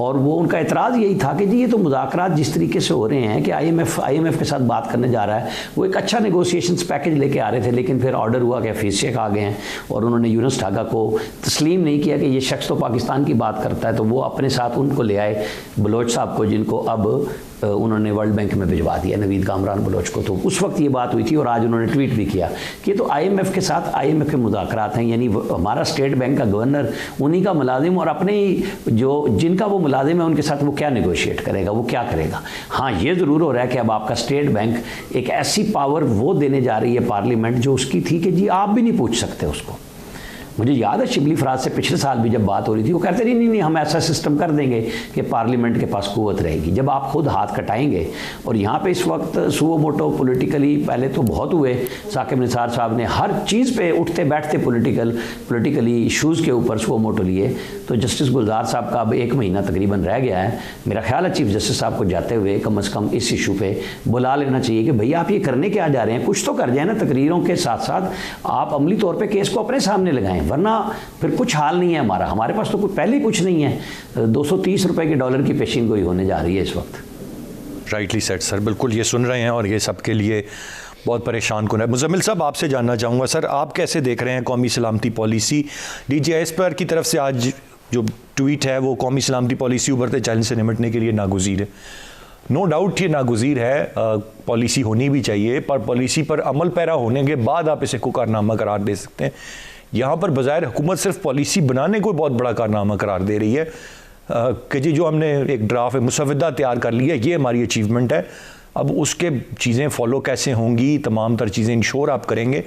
और वो उनका एतराज़ यही था कि जी ये तो मुज़ाकरात जिस तरीके से हो रहे हैं कि IMF के साथ बात करने जा रहा है, वो एक अच्छा नेगोशिएशंस पैकेज लेके आ रहे थे, लेकिन फिर ऑर्डर हुआ कि हफीज़ शेख आ गए हैं और उन्होंने यूनुस ढागा को तस्लीम नहीं किया कि ये शख्स तो पाकिस्तान की बात करता है, तो वो अपने साथ उनको ले आए, बलोच साहब को, जिनको अब उन्होंने वर्ल्ड बैंक में भिजवा दिया, नवीद कामरान बलोच को। तो उस वक्त ये बात हुई थी और आज उन्होंने ट्वीट भी किया कि तो IMF के साथ IMF के मुज़ाकरात हैं, यानी हमारा स्टेट बैंक का गवर्नर उन्हीं का मुलाजिम, और अपने ही जो जिनका वो मुलाजिम है उनके साथ वो क्या नेगोशिएट करेगा, वो क्या करेगा। हाँ, ये ज़रूर हो रहा है कि अब आपका स्टेट बैंक एक ऐसी पावर वो देने जा रही है पार्लियामेंट जो उसकी थी कि जी आप भी नहीं पूछ सकते उसको। मुझे याद है शिबली फराज से पिछले साल भी जब बात हो रही थी, वो कहते नहीं हम ऐसा सिस्टम कर देंगे कि पार्लियामेंट के पास कुव्वत रहेगी। जब आप खुद हाथ कटाएंगे, और यहाँ पे इस वक्त सुओ मोटो पॉलिटिकली पहले तो बहुत हुए, साकिब निसार साहब ने हर चीज़ पे उठते बैठते पॉलिटिकली इशूज़ के ऊपर सुओ मोटो लिए, तो जस्टिस गुलजार साहब का अब 1 महीना तकरीबन रह गया है। मेरा ख्याल है चीफ जस्टिस साहब को जाते हुए कम से कम इस इशू पे बुला लेना चाहिए कि भैया आप ये करने क्या जा रहे हैं, कुछ तो कर जाए ना। तकरीरों के साथ साथ आप अमली तौर पे केस को अपने सामने लगाएं, वरना फिर कुछ हाल नहीं है हमारा। हमारे पास तो कुछ पहले ही कुछ नहीं है। 230 रुपए के डॉलर की पेशिंग गोई होने जा रही है इस वक्त। राइटली सेट सर, बिल्कुल ये सुन रहे हैं और ये सबके लिए बहुत परेशान कन है। मुजम्मिल साहब, आपसे जानना चाहूँगा सर, आप कैसे देख रहे हैं कौमी सलामती पॉलिसी? DGIS की तरफ से आज जो ट्वीट है वो कौमी सलामती पॉलिसी उभरते चैलेंज से निपटने के लिए नागुज़ीर है। नो डाउट ये नागुज़ीर है, पॉलिसी होनी भी चाहिए, पर पॉलिसी पर अमल पैरा होने के बाद आप इसे को कारनामा करार दे सकते हैं। यहाँ पर बज़ाहिर हुकूमत सिर्फ पॉलिसी बनाने को बहुत बड़ा कारनामा करार दे रही है कि जी जो हमने एक ड्राफ्ट मुसवदा तैयार कर लिया, ये हमारी अचीवमेंट है। अब उसके चीज़ें फॉलो कैसे होंगी, तमाम तर चीज़ें इंश्योर आप करेंगे,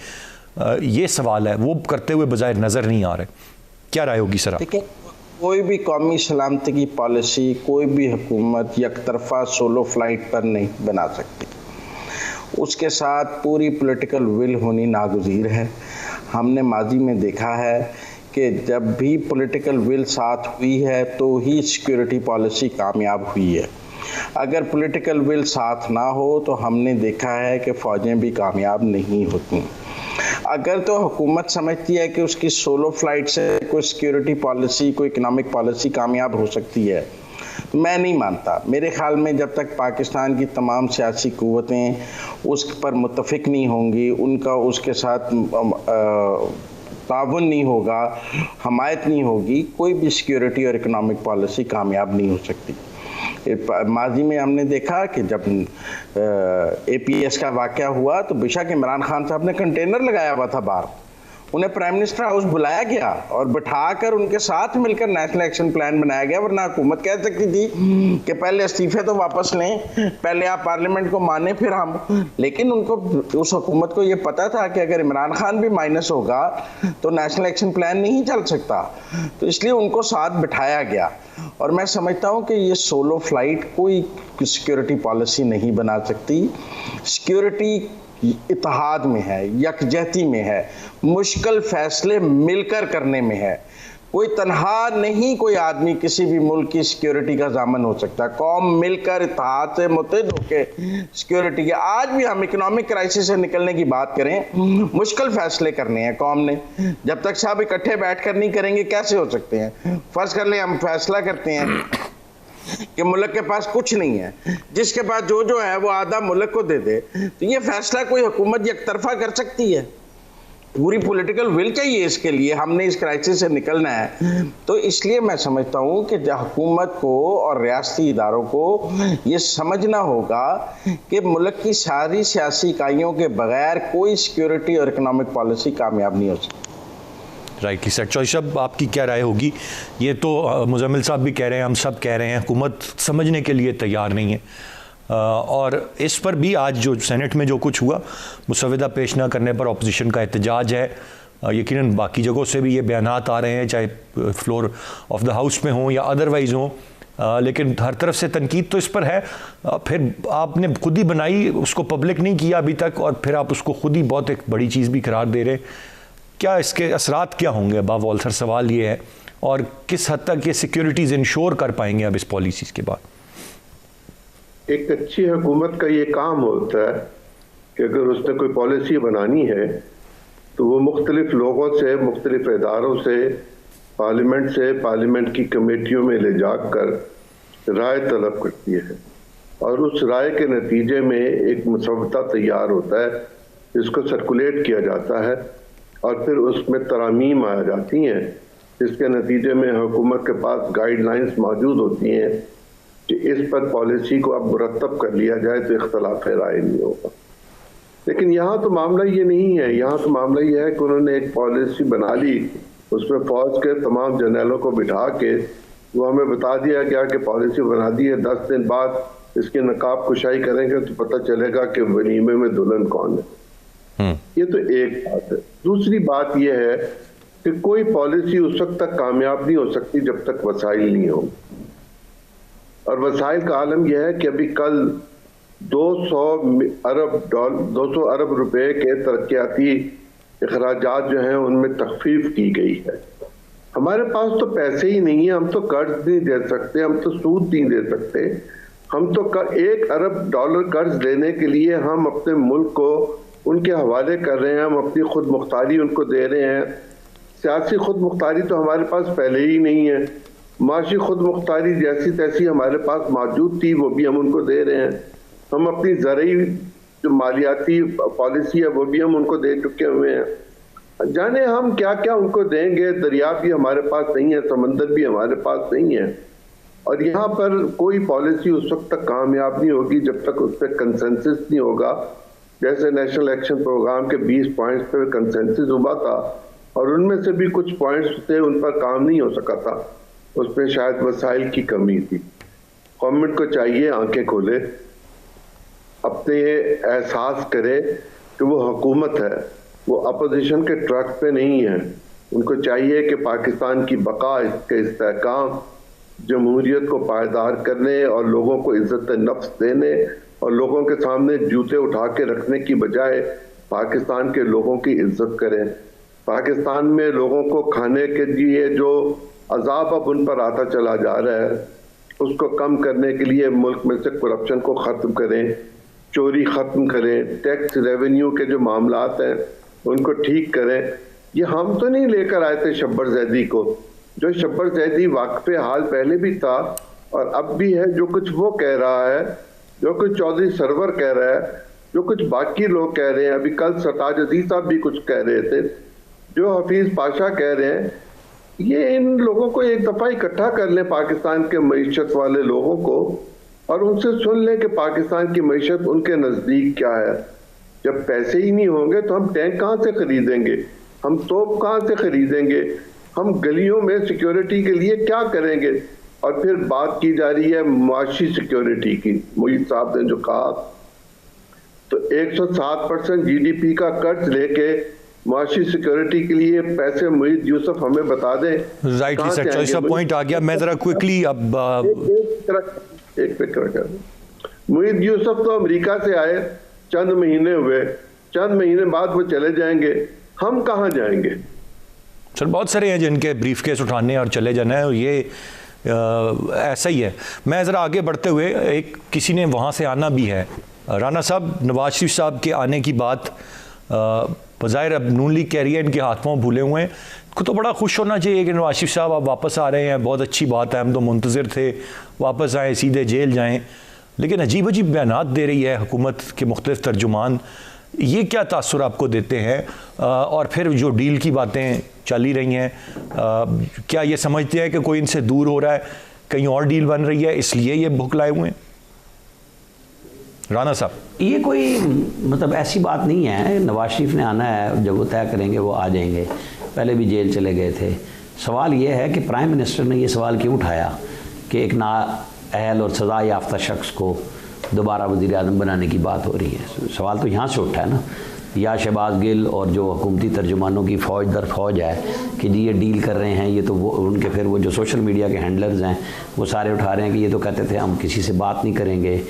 ये सवाल है, वो करते हुए बज़ाहिर नज़र नहीं आ रहे। क्या राय होगी सर? देखिए, कोई भी कौमी सलामती की पॉलिसी कोई भी हुकूमत यकतरफा सोलो फ्लाइट पर नहीं बना सकती, उसके साथ पूरी पॉलिटिकल विल होनी नागुज़ीर है। हमने माजी में देखा है कि जब भी पॉलिटिकल विल साथ हुई है तो ही सिक्योरिटी पॉलिसी कामयाब हुई है। अगर पॉलिटिकल विल साथ ना हो तो हमने देखा है कि फ़ौजें भी कामयाब नहीं होती। अगर तो हुकूमत समझती है कि उसकी सोलो फ्लाइट से कोई सिक्योरिटी पॉलिसी, कोई इकनॉमिक पॉलिसी कामयाब हो सकती है, मैं नहीं मानता। मेरे ख्याल में जब तक पाकिस्तान की तमाम सियासी क़ुव्वतें उस पर मुत्तफ़िक नहीं होंगी, उनका उसके साथ ताउन नहीं होगा, हमायत नहीं होगी, कोई भी सिक्योरिटी और इकनॉमिक पॉलिसी कामयाब नहीं हो सकती। माजी में हमने देखा कि जब APS का वाक़या हुआ तो बेशक इमरान खान साहब ने कंटेनर लगाया हुआ था बाहर, उन्हें प्राइम मिनिस्टर हाउस बुलाया गया और बिठाकर उनके साथ मिलकर नेशनल एक्शन प्लान बनाया गया। वरना हुकूमत कह सकती थी कि पहले इस्तीफे तो वापस लें, पहले आप पार्लियामेंट को माने फिर हम। लेकिन उनको, उस हुकूमत को ये पता था कि अगर इमरान खान भी माइनस होगा तो नेशनल एक्शन प्लान नहीं चल सकता, तो इसलिए उनको साथ बिठाया गया। और मैं समझता हूँ कि ये सोलो फ्लाइट कोई सिक्योरिटी पॉलिसी नहीं बना सकती। सिक्योरिटी इत्तेहाद में है, यकजहती में है, मुश्किल फैसले मिलकर करने में है। कोई तनहा नहीं कोई आदमी किसी भी मुल्क की सिक्योरिटी का ज़ामन हो सकता है। कौम मिलकर इत्तेहाद से मुत्तहिद होकर सिक्योरिटी के, आज भी हम इकोनॉमिक क्राइसिस से निकलने की बात करें, मुश्किल फैसले करने हैं कौम ने। जब तक सब इकट्ठे बैठकर नहीं करेंगे कैसे हो सकते हैं? फर्ज कर लें हम फैसला करते हैं कि मुल्क के पास कुछ नहीं है, जिसके पास जो है वो आधा मुल्क को दे दे, तो ये फैसला कोई हुकूमत एक तरफा कर सकती है? पूरी पॉलिटिकल विल चाहिए इसके लिए, हमने इस क्राइसिस से निकलना है। तो इसलिए मैं समझता हूँ कि हुकूमत को और रियासती इदारों को ये समझना होगा कि मुल्क की सारी सियासी इकाइयों के बगैर कोई सिक्योरिटी और इकोनॉमिक पॉलिसी कामयाब नहीं हो सकती। Rightly sir. चौधरी साहब, आपकी क्या राय होगी? ये तो मुजम्मिल साहब भी कह रहे हैं, हम सब कह रहे हैं, हुकूमत समझने के लिए तैयार नहीं है, और इस पर भी आज जो सेनेट में जो कुछ हुआ, मुसवदा पेश ना करने पर अपोजिशन का एहतजाज है। यकीनन बाकी जगहों से भी ये बयानात आ रहे हैं, चाहे फ्लोर ऑफ द हाउस में हों या अदरवाइज़ हों, लेकिन हर तरफ से तनकीद तो इस पर है। फिर आपने खुद ही बनाई, उसको पब्लिक नहीं किया अभी तक, और फिर आप उसको खुद ही बहुत एक बड़ी चीज़ भी करार दे रहे हैं। क्या इसके असरात क्या होंगे अबाव ऑल सर? सवाल ये है, और किस हद तक ये सिक्योरिटीज़ इंश्योर कर पाएंगे अब इस पॉलिसीज़ के बाद? एक अच्छी हुकूमत का ये काम होता है कि अगर उसने कोई पॉलिसी बनानी है तो वो मुख्तलिफ लोगों से, मुख्तलिफ इदारों से, पार्लियामेंट से, पार्लियामेंट की कमेटियों में ले जाकर राय तलब करती है, और उस राय के नतीजे में एक मसवदा तैयार होता है जिसको सर्कुलेट किया जाता है, और फिर उसमें तरामीम आ जाती हैं, जिसके नतीजे में हुकूमत के पास गाइडलाइंस मौजूद होती हैं कि इस पर पॉलिसी को अब मुरतब कर लिया जाए तो इख्तलाफ राय नहीं होगा। लेकिन यहाँ तो मामला ये नहीं है। यहाँ तो मामला ये है कि उन्होंने एक पॉलिसी बना ली, उसमें फौज के तमाम जनरलों को बिठा के वो हमें बता दिया गया कि पॉलिसी बना दी है, 10 दिन बाद इसकी नकाब कुशाई करेंगे तो पता चलेगा कि वलीमे में दुल्हन कौन है। ये तो एक बात है। दूसरी बात यह है कि कोई पॉलिसी उस वक्त तक कामयाब नहीं हो सकती जब तक वसाइल नहीं हो, और वसाइल का आलम यह है कि अभी कल 200 अरब रुपए के तरक्याती अखराजात जो हैं उनमें तखफीफ की गई है। हमारे पास तो पैसे ही नहीं है, हम तो कर्ज नहीं दे सकते, हम तो सूद नहीं दे सकते। हम तो $1 अरब कर्ज लेने के लिए हम अपने मुल्क को उनके हवाले कर रहे हैं, हम अपनी खुद मुख्तारी उनको दे रहे हैं। सियासी खुद मुख्तारी तो हमारे पास पहले ही नहीं है, माशी खुद मुख्तारी जैसी तैसी हमारे पास मौजूद थी, वो भी हम उनको दे रहे हैं। हम अपनी ज़रूरी जो मालियाती पॉलिसी है वो भी हम उनको दे चुके हुए हैं। जाने हम क्या क्या उनको देंगे, दरिया भी हमारे पास नहीं है, समंदर भी हमारे पास नहीं है, और यहाँ पर कोई पॉलिसी उस वक्त तक कामयाब नहीं होगी जब तक उस पर कंसेंसस नहीं होगा। जैसे नेशनल एक्शन प्रोग्राम के 20 पॉइंट्स पर कंसेंसस हुआ था, और उनमें से भी कुछ पॉइंट्स थे उन पर काम नहीं हो सका था, उसमें शायद वसाइल की कमी थी। गवर्नमेंट को चाहिए आंखें खोले, अपने एहसास करे कि वो हुकूमत है, वो अपोजिशन के ट्रक पे नहीं है। उनको चाहिए कि पाकिस्तान की बका, इसके इस्तेहकाम, जमहूरियत को पायदार करने और लोगों को इज्जत नफ्स देने और लोगों के सामने जूते उठा के रखने की बजाय पाकिस्तान के लोगों की इज्जत करें। पाकिस्तान में लोगों को खाने के लिए जो अजाब अब उन पर आता चला जा रहा है, उसको कम करने के लिए मुल्क में से करप्शन को ख़त्म करें, चोरी ख़त्म करें, टैक्स रेवेन्यू के जो मामलात हैं उनको ठीक करें। ये हम तो नहीं लेकर आए थे शब्बर जैदी को, जो शब्बर जैदी वाक़फ़े हाल पहले भी था और अब भी है। जो कुछ वो कह रहा है, जो कुछ चौधरी सरवर कह रहा है, जो कुछ बाकी लोग कह रहे हैं, अभी कल सरताज अजीज साहब भी कुछ कह रहे थे, जो हफीज़ पाशा कह रहे हैं, ये इन लोगों को एक दफ़ा इकट्ठा कर लें, पाकिस्तान के मईशत वाले लोगों को, और उनसे सुन लें कि पाकिस्तान की मईशत उनके नज़दीक क्या है। जब पैसे ही नहीं होंगे तो हम टैंक कहाँ से खरीदेंगे, हम तोप कहाँ से खरीदेंगे, हम गलियों में सिक्योरिटी के लिए क्या करेंगे। और फिर बात की जा रही है मुआशी सिक्योरिटी की। मोहित साहब ने जो कहा, तो 107% GDP का कर्ज लेके मुआशी सिक्योरिटी के लिए पैसे मोहित यूसुफ हमें बता दें। Right sir, choice of point आ गया। मैं जरा क्विकली अब एक फिक्र कर, मोहित यूसुफ तो अमेरिका से आए, चंद महीने हुए, चंद महीने बाद वो चले जाएंगे, हम कहाँ जाएंगे? सर बहुत सारे हैं जिनके ब्रीफ केस उठाने और चले जाना है, और ये ऐसा ही है। मैं ज़रा आगे बढ़ते हुए, एक किसी ने वहाँ से आना भी है, राना साहब, नवाज शरीफ साहब के आने की बात बज़ाहिर अब नून लीग कह रही है इनके हाथों भूले हुए हैं। को तो बड़ा खुश होना चाहिए कि नवाज शरीफ साहब आप वापस आ रहे हैं, बहुत अच्छी बात है, हम तो मुंतज़िर थे वापस आएँ, सीधे जेल जाएँ। लेकिन अजीब अजीब बयानात दे रही है हुकूमत के मुख्तलिफ तर्जुमान। ये क्या तासुर आपको देते हैं? और फिर जो डील की बातें चल ही रही हैं, क्या ये समझते हैं कि कोई इनसे दूर हो रहा है, कहीं और डील बन रही है, इसलिए ये भुखलाए हुए हैं? राना साहब, ये कोई मतलब ऐसी बात नहीं है। नवाज शरीफ ने आना है, जब वो तय करेंगे वो आ जाएंगे। पहले भी जेल चले गए थे। सवाल ये है कि प्राइम मिनिस्टर ने ये सवाल क्यों उठाया कि एक नाअहल और सज़ा याफ्ता शख्स को दोबारा वज़ीर आज़म बनाने की बात हो रही है। सवाल तो यहाँ से उठा है ना, या शहबाज गिल और जो हुकूमती तर्जुमानों की फ़ौज दर फौज है कि जी ये डील कर रहे हैं, ये तो वो उनके फिर वो जो सोशल मीडिया के हैंडलर्स हैं वो सारे उठा रहे हैं कि ये तो कहते थे हम किसी से बात नहीं करेंगे,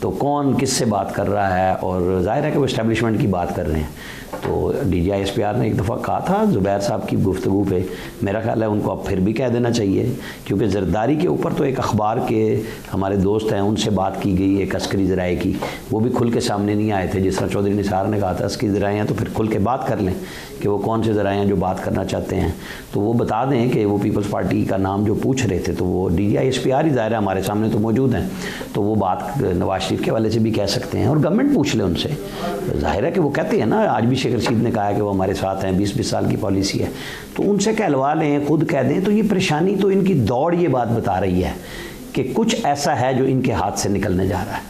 तो कौन किससे बात कर रहा है? और जाहिर है कि वो इस्टेब्लिशमेंट की बात कर रहे हैं। तो DGI-SPR ने एक दफ़ा कहा था ज़ुबैर साहब की गुफ्तगू पे, मेरा ख्याल है उनको अब फिर भी कह देना चाहिए, क्योंकि ज़रदारी के ऊपर तो एक अखबार के हमारे दोस्त हैं उनसे बात की गई, एक अस्करी ज़राए की, वो भी खुल के सामने नहीं आए थे। जिस तरह चौधरी निसार ने कहा था अस्करी ज़राए हैं तो फिर खुल के बात कर लें कि वो कौन से ज़राए हैं जो बात करना चाहते हैं, तो वो बता दें कि वो पीपल्स पार्टी का नाम जो पूछ रहे थे तो वो DGI-SPR ही ज़ाहिर है हमारे सामने तो मौजूद हैं, तो वो बात नवाज शरीफ के वाले से भी कह सकते हैं और गवर्नमेंट पूछ ले उनसे। जाहिर है कि वो कहते हैं ना, आज भी शेख रशीद ने कहा है कि वो हमारे साथ हैं, 20-20 साल की पॉलिसी है, तो उनसे कहलवा लें, खुद कह दें। तो ये परेशानी तो इनकी दौड़ ये बात बता रही है कि कुछ ऐसा है जो इनके हाथ से निकलने जा रहा है।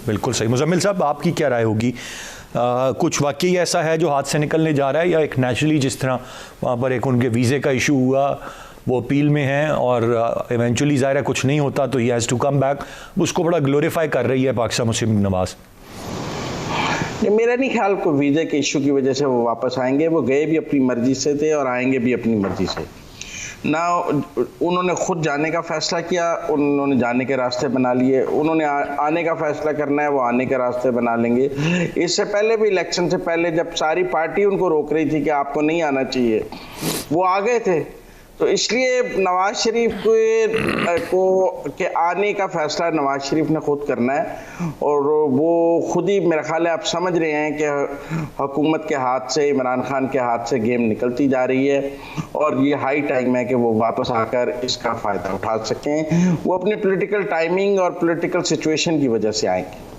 बिल्कुल सही। मुजम्मिल साहब, आपकी क्या राय होगी? कुछ वाकई ऐसा है जो हाथ से निकलने जा रहा है, या एक नेचुरली जिस तरह वहाँ पर एक उनके वीज़े का इशू हुआ, वो अपील में हैं और इवेंचुअली ज़ाहिर है कुछ नहीं होता तो ही हैज़ टू कम बैक, उसको बड़ा ग्लोरीफाई कर रही है पाकिस्तान मुस्लिम नवाज? मेरा नहीं ख्याल को वीज़े के इशू की वजह से वो वापस आएंगे। वो गए भी अपनी मर्जी से थे और आएंगे भी अपनी मर्जी से ना। उन्होंने खुद जाने का फैसला किया, उन्होंने जाने के रास्ते बना लिए। उन्होंने आने का फैसला करना है, वो आने के रास्ते बना लेंगे। इससे पहले भी, इलेक्शन से पहले, जब सारी पार्टी उनको रोक रही थी कि आपको नहीं आना चाहिए, वो आ गए थे। तो इसलिए नवाज शरीफ के आने का फैसला नवाज शरीफ ने खुद करना है और वो खुद ही मेरा ख्याल है आप समझ रहे हैं कि हुकूमत के हाथ से, इमरान खान के हाथ से गेम निकलती जा रही है और ये हाई टाइम है कि वो वापस आकर इसका फ़ायदा उठा सकें। वो अपनी पॉलिटिकल टाइमिंग और पॉलिटिकल सिचुएशन की वजह से आएंगे।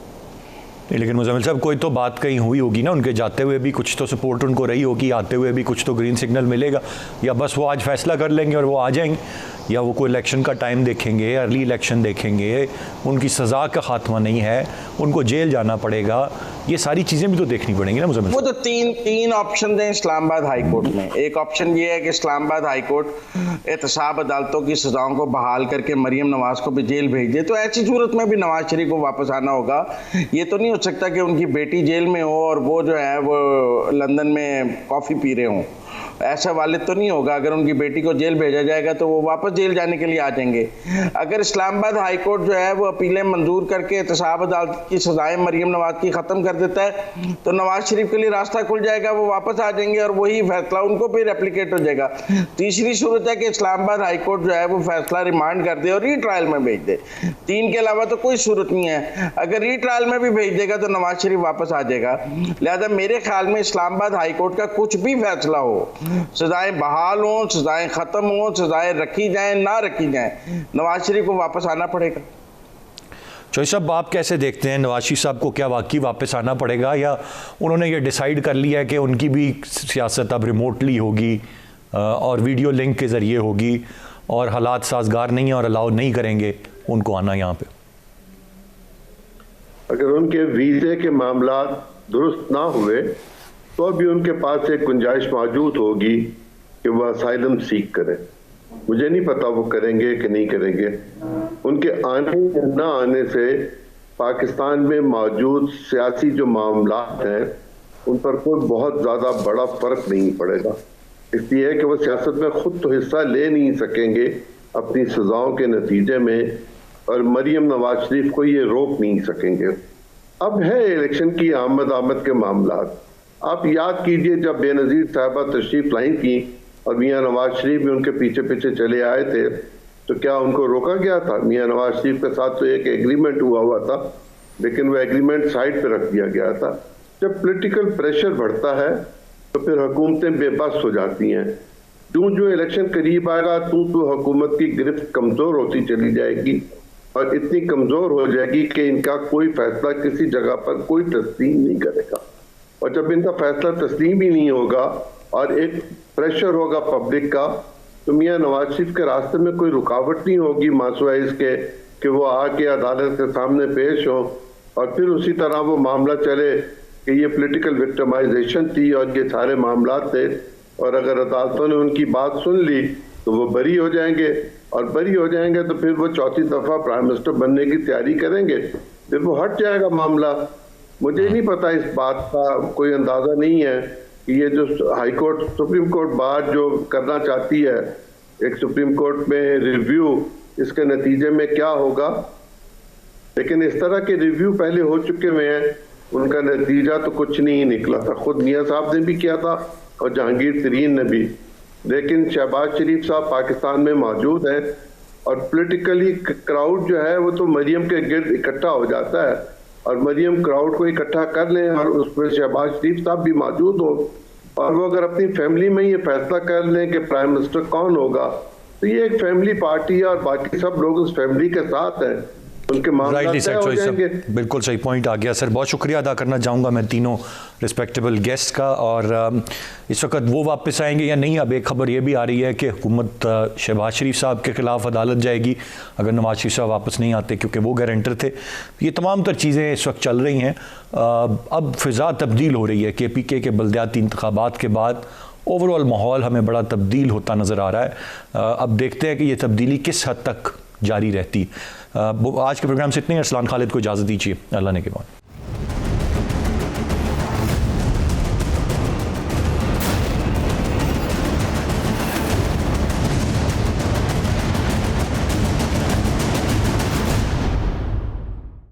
लेकिन मुजम्मिल साहब, कोई तो बात कहीं हुई होगी ना, उनके जाते हुए भी कुछ तो सपोर्ट उनको रही होगी, आते हुए भी कुछ तो ग्रीन सिग्नल मिलेगा, या बस वो आज फैसला कर लेंगे और वो आ जाएंगे, या वो कोई इलेक्शन का टाइम देखेंगे, अर्ली इलेक्शन देखेंगे, उनकी सज़ा का खात्मा नहीं है, उनको जेल जाना पड़ेगा, ये सारी चीज़ें भी तो देखनी पड़ेंगी ना मुजम्मिल? वो तो तीन ऑप्शन हैं इस्लामाबाद हाई कोर्ट में। एक ऑप्शन ये है कि इस्लामाबाद हाई कोर्ट एहतसाब अदालतों की सज़ाओं को बहाल करके मरियम नवाज को भी जेल भेज दे, तो ऐसी सूरत में भी नवाज शरीफ को वापस आना होगा। ये तो नहीं हो सकता कि उनकी बेटी जेल में हो और वो जो है वो लंदन में कॉफ़ी पी रहे हों, ऐसा वाले तो नहीं होगा। अगर उनकी बेटी को जेल भेजा जाएगा तो वो वापस जेल जाने के लिए आ जाएंगे। अगर इस्लामाबाद हाई कोर्ट जो है वो अपीलें मंजूर करके एहतसाब अदालत की सजाएं मरियम नवाज की ख़त्म कर देता है तो नवाज शरीफ के लिए रास्ता खुल जाएगा, वो वापस आ जाएंगे और वही फैसला उनको भी रेप्लिकेट हो जाएगा। तीसरी सूरत है कि इस्लामाबाद हाई कोर्ट जो है वो फैसला रिमांड कर दे और रीट्रायल में भेज दे। तीन के अलावा तो कोई सूरत नहीं है। अगर रीट्रायल में भी भेज देगा तो नवाज शरीफ वापस आ जाएगा। लिहाजा मेरे ख्याल में इस्लामाबाद हाई कोर्ट का कुछ भी फैसला हो, सजाएं बहाल हों, सजाएं खत्म हों, सजाएं रखी जाएं ना रखी जाएं, नवाज शरीफ को वापस आना पड़ेगा। चौधरी साहब, आप कैसे देखते हैं, नवाज शरीफ साहब को क्या वाकई वापस आना पड़ेगा, या उन्होंने ये डिसाइड कर लिया है कि उनकी भी सियासत अब रिमोटली होगी और वीडियो लिंक के ज़रिए होगी और हालात साजगार नहीं है और अलाउ नहीं करेंगे उनको आना यहाँ पे? अगर उनके वीज़े के मामला दुरुस्त ना हुए तो अभी उनके पास एक गुंजाइश मौजूद होगी कि वह असाइलम सीख करें। मुझे नहीं पता वो करेंगे कि नहीं करेंगे। उनके आने या ना आने से पाकिस्तान में मौजूद सियासी जो मामला हैं उन पर कोई बहुत ज़्यादा बड़ा फ़र्क नहीं पड़ेगा। इसलिए है कि वह सियासत में खुद तो हिस्सा ले नहीं सकेंगे अपनी सज़ाओं के नतीजे में, और मरियम नवाज शरीफ को ये रोक नहीं सकेंगे। अब है इलेक्शन की आमद के मामला। आप याद कीजिए जब बेनज़ीर साहबा तशरीफ लाई थी और मियाँ नवाज शरीफ भी उनके पीछे पीछे चले आए थे, तो क्या उनको रोका गया था? मियाँ नवाज शरीफ के साथ तो एक एग्रीमेंट हुआ था, लेकिन वह एग्रीमेंट साइड पर रख दिया गया था। जब पॉलिटिकल प्रेशर बढ़ता है तो फिर हुकूमतें बेबस हो जाती हैं। जो इलेक्शन करीब आएगा तो हुकूमत की गिरफ्त कमज़ोर होती चली जाएगी और इतनी कमज़ोर हो जाएगी कि इनका कोई फैसला किसी जगह पर कोई तस्लीम नहीं करेगा। और जब इनका फैसला तस्लीम ही नहीं होगा और एक प्रेशर होगा पब्लिक का, तो मियां नवाज शरीफ के रास्ते में कोई रुकावट नहीं होगी मासूआइज के कि वो आके अदालत के सामने पेश हो और फिर उसी तरह वो मामला चले कि ये पॉलिटिकल विक्टिमाइजेशन थी और ये सारे मामला थे, और अगर अदालतों ने उनकी बात सुन ली तो वो बरी हो जाएंगे, और बरी हो जाएंगे तो फिर वो चौथी दफा प्राइम मिनिस्टर बनने की तैयारी करेंगे, फिर वो हट जाएगा मामला। मुझे नहीं पता, इस बात का कोई अंदाजा नहीं है कि ये जो high court supreme court bar जो करना चाहती है एक सुप्रीम कोर्ट में रिव्यू, इसके नतीजे में क्या होगा। लेकिन इस तरह के रिव्यू पहले हो चुके हुए हैं, उनका नतीजा तो कुछ नहीं निकला था। खुद मियां साहब ने भी किया था और जहांगीर तरीन ने भी। लेकिन शहबाज शरीफ साहब पाकिस्तान में मौजूद है और पॉलिटिकली क्राउड जो है वो तो मरियम के गिर्द इकट्ठा हो जाता है, और मरियम क्राउड को इकट्ठा कर लें और उसमें शहबाज शरीफ साहब भी मौजूद हो, और वो अगर अपनी फैमिली में ये फैसला कर लें कि प्राइम मिनिस्टर कौन होगा, तो ये एक फैमिली पार्टी है और बाकी सब लोग उस फैमिली के साथ हैं, उनके मामला तय हो जाएंगे। बिल्कुल सही पॉइंट आ गया सर। बहुत शुक्रिया अदा करना चाहूँगा मैं तीनों रिस्पेक्टेबल गेस्ट का। और इस वक्त वो वापस आएंगे या नहीं, अब एक खबर ये भी आ रही है कि हुकूमत शहबाज शरीफ साहब के खिलाफ अदालत जाएगी अगर नवाज शरीफ साहब वापस नहीं आते, क्योंकि वो गारंटर थे। ये तमाम तर चीज़ें इस वक्त चल रही हैं। अब फ़िज़ा तब्दील हो रही है। KPK के बल्दियाती इंतखाबात के बाद ओवरऑल माहौल हमें बड़ा तब्दील होता नज़र आ रहा है। अब देखते हैं कि ये तब्दीली किस हद तक जारी रहती। आज के प्रोग्राम से इतने। अरसलान खालिद को इजाज़त दीजिए। अल्लाह ने के बाद।